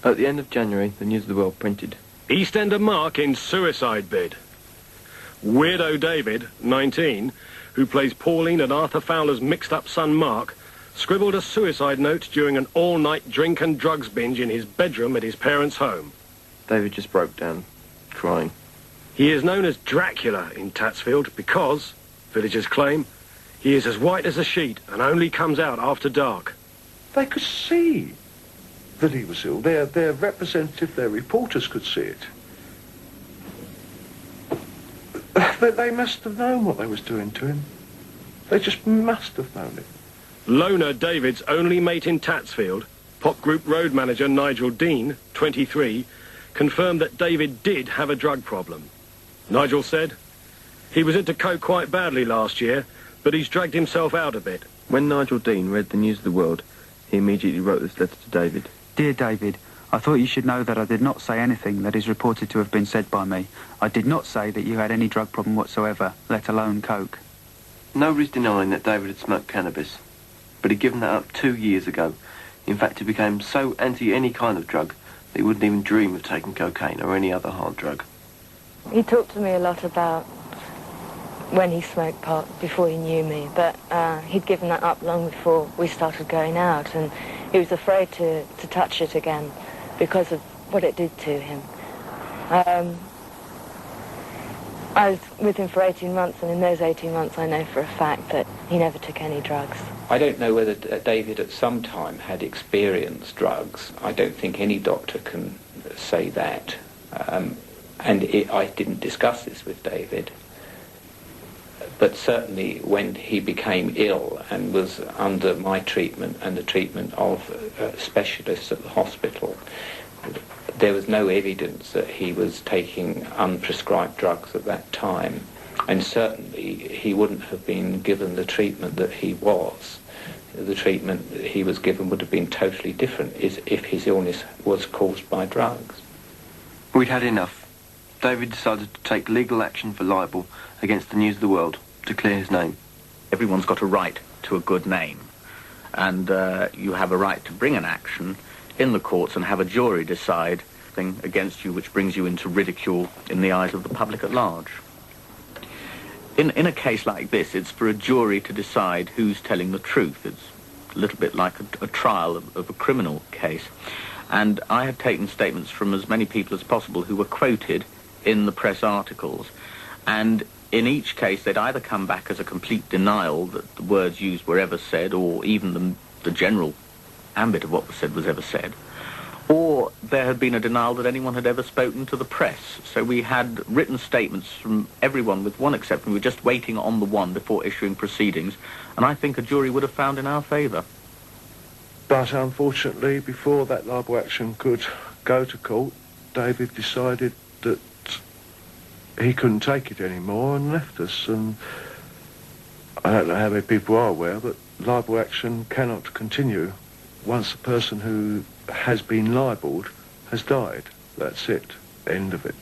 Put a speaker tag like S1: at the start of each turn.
S1: At the end of January, the News of the World printed,
S2: "Eastender Mark in suicide bid. Weirdo David, 19, who plays Pauline and Arthur Fowler's mixed-up son Mark, scribbled a suicide note during an all-night drink and drugs binge in his bedroom at his parents' home."
S1: David just broke down, crying.
S2: He is known as Dracula in Tatsfield because, villagers claim, he is as white as a sheet and only comes out after dark.
S3: They could see that he was ill. Their representative, their reporters could see it. They must have known what they was doing to him. They just must have known it.
S2: Loner David's only mate in Tatsfield, pop group road manager Nigel Dean, 23, confirmed that David did have a drug problem. Nigel said, "He was into coke quite badly last year, but he's dragged himself out a bit."
S1: When Nigel Dean read the News of the World, he immediately wrote this letter to David.
S4: Dear David, I thought you should know that I did not say anything that is reported to have been said by me. I did not say that you had any drug problem whatsoever, let alone coke.
S5: Nobody's denying that David had smoked cannabis, but he'd given that up 2 years ago. In fact, he became so anti any kind of drug that he wouldn't even dream of taking cocaine or any other hard drug.
S6: He talked to me a lot about when he smoked pot before he knew me, but he'd given that up long before we started going out, and he was afraid to touch it again because of what it did to him. I was with him for 18 months, and in those 18 months I know for a fact that he never took any drugs.
S7: I don't know whether David at some time had experienced drugs. I don't think any doctor can say that. I didn't discuss this with David. But certainly when he became ill and was under my treatment and the treatment of specialists at the hospital, there was no evidence that he was taking unprescribed drugs at that time. And certainly he wouldn't have been given the treatment that he was. The treatment that he was given would have been totally different if his illness was caused by drugs.
S5: We'd had enough. David decided to take legal action for libel against the News of the World to clear his name.
S8: Everyone's got a right to a good name, and you have a right to bring an action in the courts and have a jury decide thing against you which brings you into ridicule in the eyes of the public at large. In a case like this, it's for a jury to decide who's telling the truth. It's a little bit like a trial of a criminal case. And I have taken statements from as many people as possible who were quoted in the press articles. And in each case, they'd either come back as a complete denial that the words used were ever said, or even the general ambit of what was said was ever said, or there had been a denial that anyone had ever spoken to the press. So we had written statements from everyone, with one exception. We were just waiting on the one before issuing proceedings, and I think a jury would have found in our favour.
S3: But unfortunately, before that libel action could go to court, David decided that he couldn't take it anymore and left us. And I don't know how many people are aware, but libel action cannot continue once the person who has been libelled has died. That's it. End of it.